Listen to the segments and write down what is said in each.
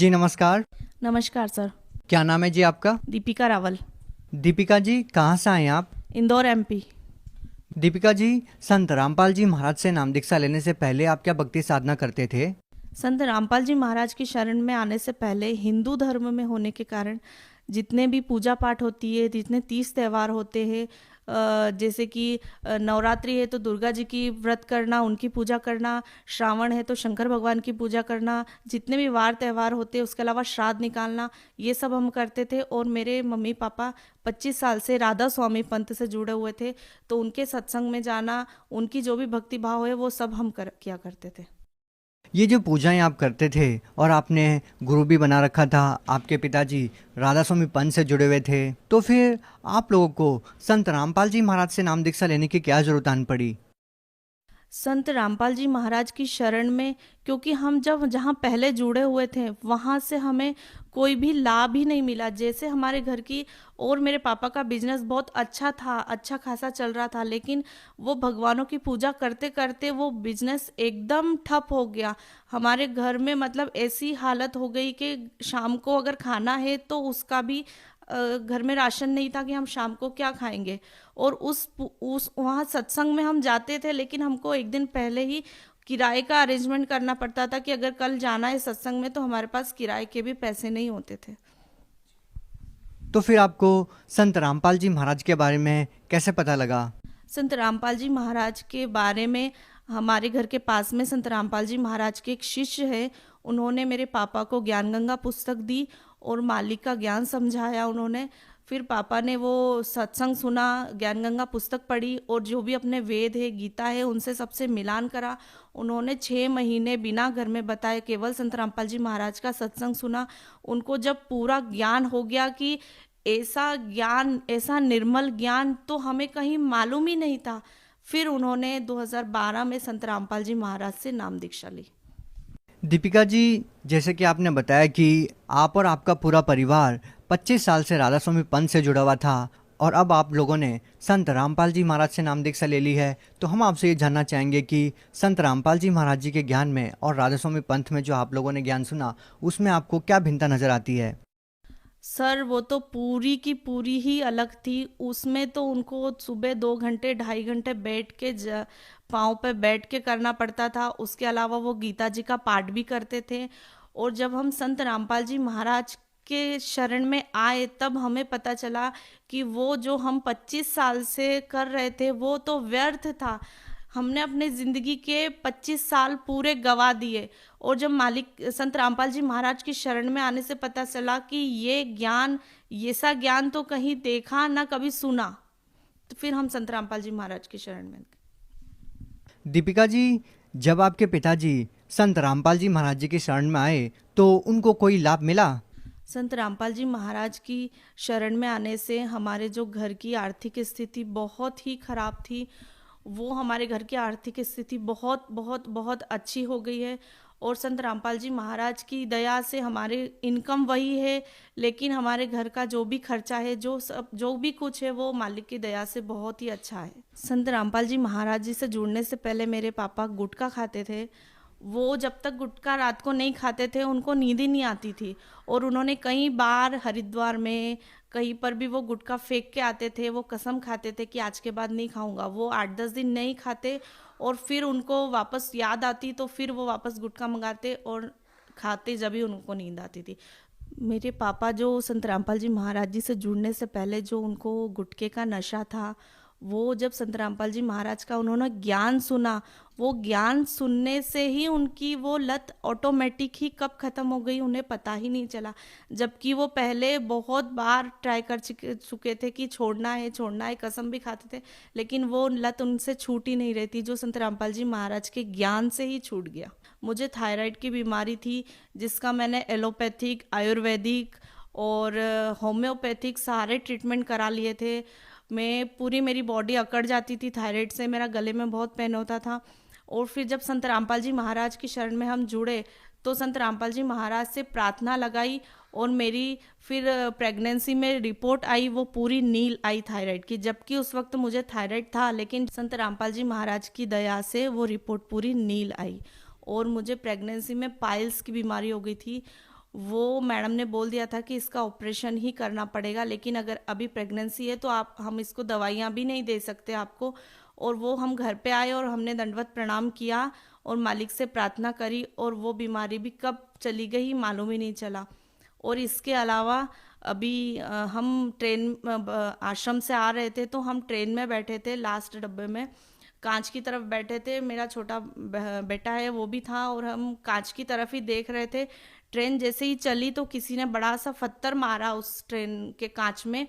जी नमस्कार। नमस्कार सर। क्या नाम है जी आपका? दीपिका रावल। दीपिका जी कहाँ से आए हैं आप? इंदौर एमपी। दीपिका जी, संत रामपाल जी महाराज से नाम दीक्षा लेने से पहले आप क्या भक्ति साधना करते थे? संत रामपाल जी महाराज की शरण में आने से पहले हिंदू धर्म में होने के कारण जितने भी पूजा पाठ होती है, जितने 30 त्यौहार होते हैं, जैसे कि नवरात्रि है तो दुर्गा जी की व्रत करना, उनकी पूजा करना, श्रावण है तो शंकर भगवान की पूजा करना, जितने भी वार त्यौहार होते हैं उसके अलावा श्राद्ध निकालना, ये सब हम करते थे। और मेरे मम्मी पापा 25 साल से राधा स्वामी पंथ से जुड़े हुए थे, तो उनके सत्संग में जाना, उनकी जो भी भक्ति भाव है वो सब हम किया करते थे। ये जो पूजाएं आप करते थे और आपने गुरु भी बना रखा था, आपके पिताजी राधा स्वामी पंथ से जुड़े हुए थे, तो फिर आप लोगों को संत रामपाल जी महाराज से नाम दीक्षा लेने की क्या जरूरत आन पड़ी? संत रामपाल जी महाराज की शरण में, क्योंकि हम जब जहाँ पहले जुड़े हुए थे वहाँ से हमें कोई भी लाभ ही नहीं मिला। जैसे हमारे घर की और मेरे पापा का बिजनेस बहुत अच्छा था, अच्छा खासा चल रहा था, लेकिन वो भगवानों की पूजा करते करते वो बिजनेस एकदम ठप हो गया। हमारे घर में मतलब ऐसी हालत हो गई कि शाम को अगर खाना है तो उसका भी घर में राशन नहीं था कि हम शाम को क्या खाएंगे। और उस वहाँ सत्संग में हम जाते थे, लेकिन हमको एक दिन पहले ही किराए का अरेंजमेंट करना पड़ता था कि अगर कल जाना है सत्संग में तो हमारे पास किराए के भी पैसे नहीं होते थे। तो फिर आपको संत रामपाल जी महाराज के बारे में कैसे पता लगा? संत रामपाल जी महाराज के बारे में, हमारे घर के पास में संत रामपाल जी महाराज के एक शिष्य है, उन्होंने मेरे पापा को ज्ञान गंगा पुस्तक दी और मालिक का ज्ञान समझाया उन्होंने। फिर पापा ने वो सत्संग सुना, ज्ञान गंगा पुस्तक पढ़ी और जो भी अपने वेद है, गीता है, उनसे सबसे मिलान करा। उन्होंने 6 महीने बिना घर में बताए केवल संत रामपाल जी महाराज का सत्संग सुना। उनको जब पूरा ज्ञान हो गया कि ऐसा ज्ञान, ऐसा निर्मल ज्ञान तो हमें कहीं मालूम ही नहीं था, फिर उन्होंने 2012 में संत रामपाल जी महाराज से नाम दीक्षा ली। दीपिका जी, जैसे कि आपने बताया कि आप और आपका पूरा परिवार 25 साल से राधा स्वामी पंथ से जुड़ा हुआ था और अब आप लोगों ने संत रामपाल जी महाराज से नाम दीक्षा ले ली है, तो हम आपसे ये जानना चाहेंगे कि संत रामपाल जी महाराज जी के ज्ञान में और राधा स्वामी पंथ में जो आप लोगों ने ज्ञान सुना, उसमें आपको क्या भिन्नता नजर आती है? सर वो तो पूरी की पूरी ही अलग थी। उसमें तो उनको सुबह 2 घंटे 2.5 घंटे बैठ के पाँव पे बैठ के करना पड़ता था। उसके अलावा वो गीता जी का पाठ भी करते थे। और जब हम संत रामपाल जी महाराज के शरण में आए तब हमें पता चला कि वो जो हम 25 साल से कर रहे थे वो तो व्यर्थ था। हमने अपने जिंदगी के 25 साल पूरे गवा दिए। और जब मालिक संत रामपाल जी महाराज की शरण में आने से पता चला कि ये ज्ञान, ये सा ज्ञान तो कहीं देखा ना कभी सुना, तो फिर हम संत रामपाल जी महाराज की शरण में गए। दीपिका जी, जब आपके पिताजी संत रामपाल जी महाराज जी की शरण में आए तो उनको कोई लाभ मिला? संत रामपाल जी महाराज की शरण में आने से हमारे जो घर की आर्थिक स्थिति बहुत ही खराब थी, वो हमारे घर की आर्थिक स्थिति बहुत बहुत बहुत अच्छी हो गई है। और संत रामपाल जी महाराज की दया से हमारे इनकम वही है, लेकिन हमारे घर का जो भी खर्चा है, जो भी कुछ है, वो मालिक की दया से बहुत ही अच्छा है। संत रामपाल जी महाराज जी से जुड़ने से पहले मेरे पापा गुटखा खाते थे। वो जब तक गुटखा रात को नहीं खाते थे उनको नींद ही नहीं आती थी। और उन्होंने कई बार हरिद्वार में कहीं पर भी वो गुटखा फेंक के आते थे, वो कसम खाते थे कि आज के बाद नहीं खाऊंगा। वो 8-10 दिन नहीं खाते और फिर उनको वापस याद आती तो फिर वो वापस गुटखा मंगाते और खाते, जब भी उनको नींद आती थी। मेरे पापा जो संत रामपाल जी महाराज जी से जुड़ने से पहले जो उनको गुटखे का नशा था, वो जब संत रामपाल जी महाराज का उन्होंने ज्ञान सुना, वो ज्ञान सुनने से ही उनकी वो लत ऑटोमेटिक ही कब खत्म हो गई उन्हें पता ही नहीं चला। जबकि वो पहले बहुत बार ट्राई कर चुके थे कि छोड़ना है छोड़ना है, कसम भी खाते थे, लेकिन वो लत उनसे छूट ही नहीं रहती, जो संत रामपाल जी महाराज के ज्ञान से ही छूट गया। मुझे थायराइड की बीमारी थी, जिसका मैंने एलोपैथिक, आयुर्वेदिक और होम्योपैथिक सारे ट्रीटमेंट करा लिए थे। मैं पूरी, मेरी बॉडी अकड़ जाती थी थायराइड से, मेरा गले में बहुत पेन होता था। और फिर जब संत रामपाल जी महाराज की शरण में हम जुड़े तो संत रामपाल जी महाराज से प्रार्थना लगाई और मेरी फिर प्रेगनेंसी में रिपोर्ट आई, वो पूरी नील आई थायराइड की। जबकि उस वक्त मुझे थायराइड था, लेकिन संत रामपाल जी महाराज की दया से वो रिपोर्ट पूरी नील आई और मुझे प्रेगनेंसी में पाइल्स की बीमारी हो गई थी। वो मैडम ने बोल दिया था कि इसका ऑपरेशन ही करना पड़ेगा, लेकिन अगर अभी प्रेगनेंसी है तो आप हम इसको दवाइयाँ भी नहीं दे सकते आपको। और वो हम घर पे आए और हमने दंडवत प्रणाम किया और मालिक से प्रार्थना करी, और वो बीमारी भी कब चली गई मालूम ही नहीं चला। और इसके अलावा अभी हम ट्रेन आश्रम से आ रहे थे, तो हम ट्रेन में बैठे थे, लास्ट डब्बे में कांच की तरफ बैठे थे, मेरा छोटा बेटा है वो भी था, और हम कांच की तरफ ही देख रहे थे। ट्रेन जैसे ही चली तो किसी ने बड़ा सा पत्थर मारा उस ट्रेन के कांच में।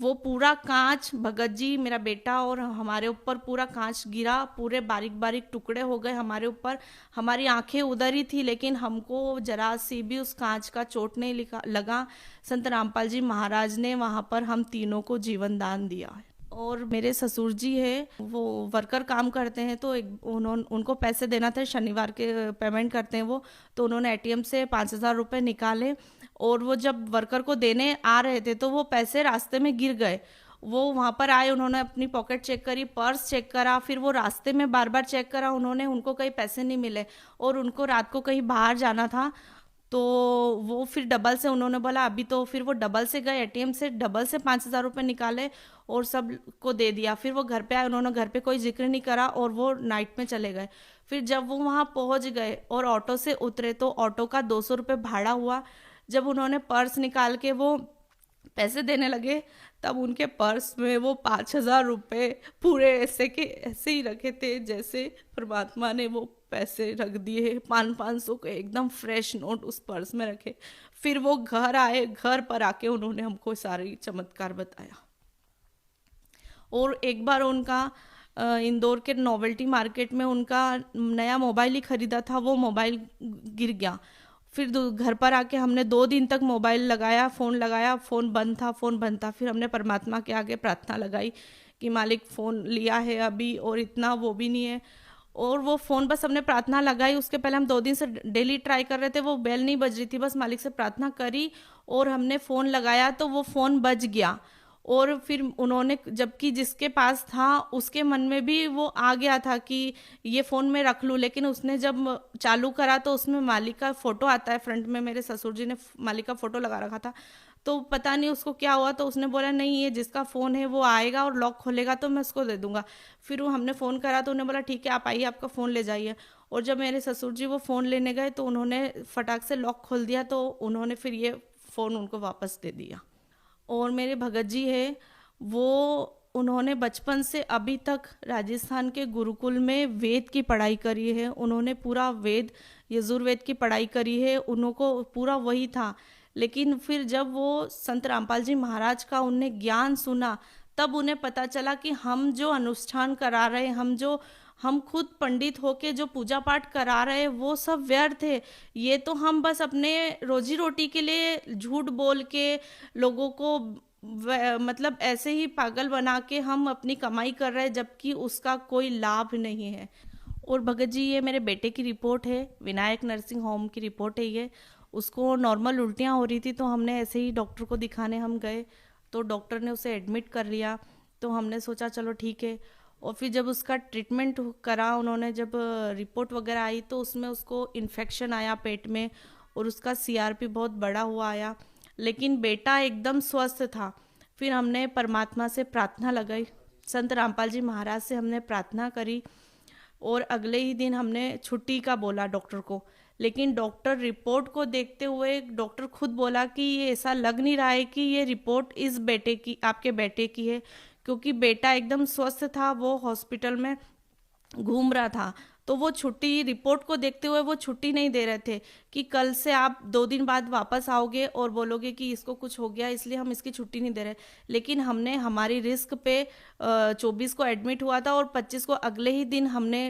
वो पूरा कांच, भगत जी मेरा बेटा और हमारे ऊपर पूरा कांच गिरा, पूरे बारीक बारीक टुकड़े हो गए हमारे ऊपर। हमारी आंखें उधर ही थी, लेकिन हमको जरा सी भी उस कांच का चोट नहीं लगा। संत रामपाल जी महाराज ने वहां पर हम तीनों को जीवन दान दिया है। और मेरे ससुर जी है, वो वर्कर काम करते हैं, तो उनको पैसे देना था, शनिवार के पेमेंट करते हैं वो। तो उन्होंने एटीएम से 5,000 रुपये निकाले, और वो जब वर्कर को देने आ रहे थे तो वो पैसे रास्ते में गिर गए। वो वहाँ पर आए, उन्होंने अपनी पॉकेट चेक करी, पर्स चेक करा, फिर वो रास्ते में बार बार चेक करा उन्होंने, उनको कहीं पैसे नहीं मिले, और उनको रात को कहीं बाहर जाना था। तो वो फिर डबल से उन्होंने बोला अभी, तो फिर वो डबल से गए, एटीएम से डबल से 5,000 रुपये निकाले और सब को दे दिया। फिर वो घर पे आए, उन्होंने घर पे कोई जिक्र नहीं करा, और वो नाइट में चले गए। फिर जब वो वहाँ पहुँच गए और ऑटो से उतरे, तो ऑटो का 200 रुपये भाड़ा हुआ। जब उन्होंने पर्स निकाल के वो पैसे देने लगे, तब उनके पर्स में वो 5,000 रुपये पूरे ऐसे के ऐसे ही रखे थे, जैसे परमात्मा ने वो पैसे रख दिए, 500 के एकदम फ्रेश नोट उस पर्स में रखे। फिर वो घर आए, घर पर आके उन्होंने हमको सारी चमत्कार बताया। और एक बार उनका इंदौर के नोवेल्टी मार्केट में उनका नया मोबाइल ही खरीदा था, वो मोबाइल गिर गया। फिर घर पर आके हमने 2 दिन तक मोबाइल लगाया, फ़ोन बंद था। फिर हमने परमात्मा के आगे प्रार्थना लगाई कि मालिक फ़ोन लिया है अभी, और इतना वो भी नहीं है। और वो फ़ोन बस हमने प्रार्थना लगाई, उसके पहले हम 2 दिन से डेली ट्राई कर रहे थे, वो बेल नहीं बज रही थी, बस मालिक से प्रार्थना करी और हमने फ़ोन लगाया तो वो फ़ोन बज गया। और फिर उन्होंने, जबकि जिसके पास था उसके मन में भी वो आ गया था कि ये फ़ोन मैं रख लूँ, लेकिन उसने जब चालू करा तो उसमें मालिक का फ़ोटो आता है फ्रंट में, मेरे ससुर जी ने मालिक का फ़ोटो लगा रखा था। तो पता नहीं उसको क्या हुआ, तो उसने बोला नहीं, ये जिसका फ़ोन है वो आएगा और लॉक खोलेगा तो मैं उसको दे दूंगा। फिर वो हमने फ़ोन करा तो उन्होंने बोला ठीक है आप आइए, आपका फ़ोन ले जाइए। और जब मेरे ससुर जी वो फ़ोन लेने गए तो उन्होंने फटाक से लॉक खोल दिया, तो उन्होंने फिर ये फ़ोन उनको वापस दे दिया। और मेरे भगत जी है, वो उन्होंने बचपन से अभी तक राजस्थान के गुरुकुल में वेद की पढ़ाई करी है। उन्होंने पूरा वेद, यजुर्वेद की पढ़ाई करी है, उनको पूरा वही था। लेकिन फिर जब वो संत रामपाल जी महाराज का उनने ज्ञान सुना, तब उन्हें पता चला कि हम जो अनुष्ठान करा रहे, हम खुद पंडित होके जो पूजा पाठ करा रहे, वो सब व्यर्थ है। ये तो हम बस अपने रोजी रोटी के लिए झूठ बोल के लोगों को मतलब ऐसे ही पागल बना के हम अपनी कमाई कर रहे हैं, जबकि उसका कोई लाभ नहीं है। और भगत जी, ये मेरे बेटे की रिपोर्ट है, विनायक नर्सिंग होम की रिपोर्ट है ये। उसको नॉर्मल उल्टियाँ हो रही थी, तो हमने ऐसे ही डॉक्टर को दिखाने हम गए, तो डॉक्टर ने उसे एडमिट कर लिया। तो हमने सोचा चलो ठीक है। और फिर जब उसका ट्रीटमेंट करा उन्होंने, जब रिपोर्ट वगैरह आई तो उसमें उसको इन्फेक्शन आया पेट में, और उसका सीआरपी बहुत बड़ा हुआ आया, लेकिन बेटा एकदम स्वस्थ था। फिर हमने परमात्मा से प्रार्थना लगाई, संत रामपाल जी महाराज से हमने प्रार्थना करी, और अगले ही दिन हमने छुट्टी का बोला डॉक्टर को। लेकिन डॉक्टर रिपोर्ट को देखते हुए डॉक्टर खुद बोला कि ये ऐसा लग नहीं रहा है कि ये रिपोर्ट इस बेटे की, आपके बेटे की है, क्योंकि बेटा एकदम स्वस्थ था, वो हॉस्पिटल में घूम रहा था। तो वो छुट्टी, रिपोर्ट को देखते हुए वो छुट्टी नहीं दे रहे थे कि कल से आप 2 दिन बाद वापस आओगे और बोलोगे कि इसको कुछ हो गया, इसलिए हम इसकी छुट्टी नहीं दे रहे। लेकिन हमने हमारी रिस्क पे 24 को एडमिट हुआ था, और 25 को अगले ही दिन हमने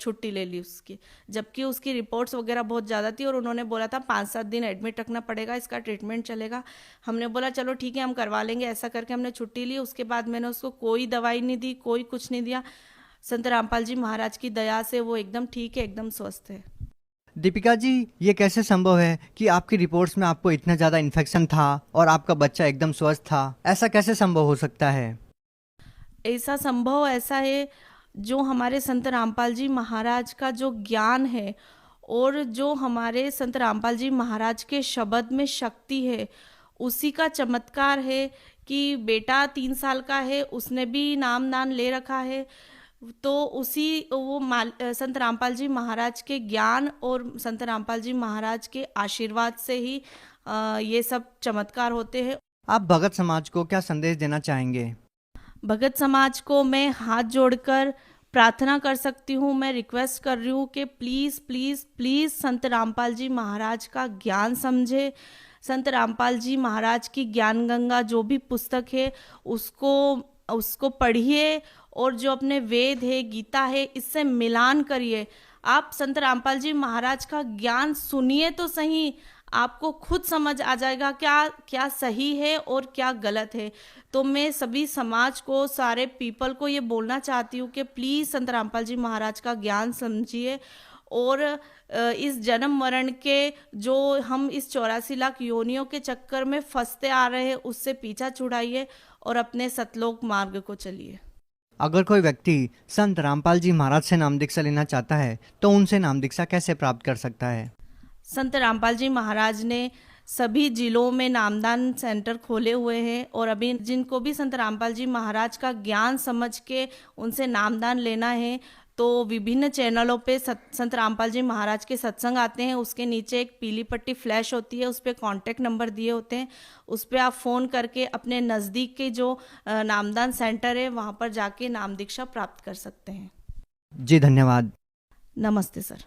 छुट्टी ले ली उसकी, जबकि उसकी रिपोर्ट्स वगैरह बहुत ज़्यादा थी, और उन्होंने बोला था 5-7 दिन एडमिट रखना पड़ेगा, इसका ट्रीटमेंट चलेगा। हमने बोला चलो ठीक है हम करवा लेंगे, ऐसा करके हमने छुट्टी ली। उसके बाद मैंने उसको कोई दवाई नहीं दी, कोई कुछ नहीं दिया। संत रामपाल जी महाराज की दया से वो एकदम ठीक है, एकदम स्वस्थ है। दीपिका जी, ये कैसे संभव है कि आपकी रिपोर्ट्स में आपको इतना ज़्यादा इन्फेक्शन था और आपका बच्चा एकदम स्वस्थ था? ऐसा कैसे संभव हो सकता है? ऐसा संभव ऐसा है, जो हमारे संत रामपाल जी महाराज का जो ज्ञान है, और जो हमारे संत रामपाल जी महाराज के शब्द में शक्ति है, उसी का चमत्कार है कि बेटा 3 साल का है, उसने भी नाम दान ले रखा है। तो उसी संत रामपाल जी महाराज के ज्ञान और संत रामपाल जी महाराज के आशीर्वाद से ही ये सब चमत्कार होते हैं। आप भगत समाज को क्या संदेश देना चाहेंगे? भगत समाज को मैं हाथ जोड़कर प्रार्थना कर सकती हूँ, मैं रिक्वेस्ट कर रही हूँ कि प्लीज़ प्लीज़ प्लीज़ संत रामपाल जी महाराज का ज्ञान समझे। संत रामपाल जी महाराज की ज्ञान गंगा जो भी पुस्तक है उसको उसको पढ़िए, और जो अपने वेद है, गीता है, इससे मिलान करिए। आप संत रामपाल जी महाराज का ज्ञान सुनिए तो सही, आपको खुद समझ आ जाएगा क्या क्या सही है और क्या गलत है। तो मैं सभी समाज को, सारे पीपल को ये बोलना चाहती हूँ कि प्लीज़ संत रामपाल जी महाराज का ज्ञान समझिए, और इस जन्म मरण के जो हम इस 84 लाख योनियों के चक्कर में फंसते आ रहे हैं उससे पीछा छुड़ाइए और अपने सतलोक मार्ग को चलिए। अगर कोई व्यक्ति संत रामपाल जी महाराज से नाम दीक्षा लेना चाहता है तो उनसे नाम दीक्षा कैसे प्राप्त कर सकता है? संत रामपाल जी महाराज ने सभी जिलों में नामदान सेंटर खोले हुए हैं, और अभी जिनको भी संत रामपाल जी महाराज का ज्ञान समझ के उनसे नामदान लेना है तो विभिन्न चैनलों पे संत रामपाल जी महाराज के सत्संग आते हैं। उसके नीचे एक पीली पट्टी फ्लैश होती है, उस पर कॉन्टैक्ट नंबर दिए होते हैं, उस पर आप फ़ोन करके अपने नज़दीक के जो नामदान सेंटर है वहाँ पर जाके नाम दीक्षा प्राप्त कर सकते हैं। जी धन्यवाद। नमस्ते सर।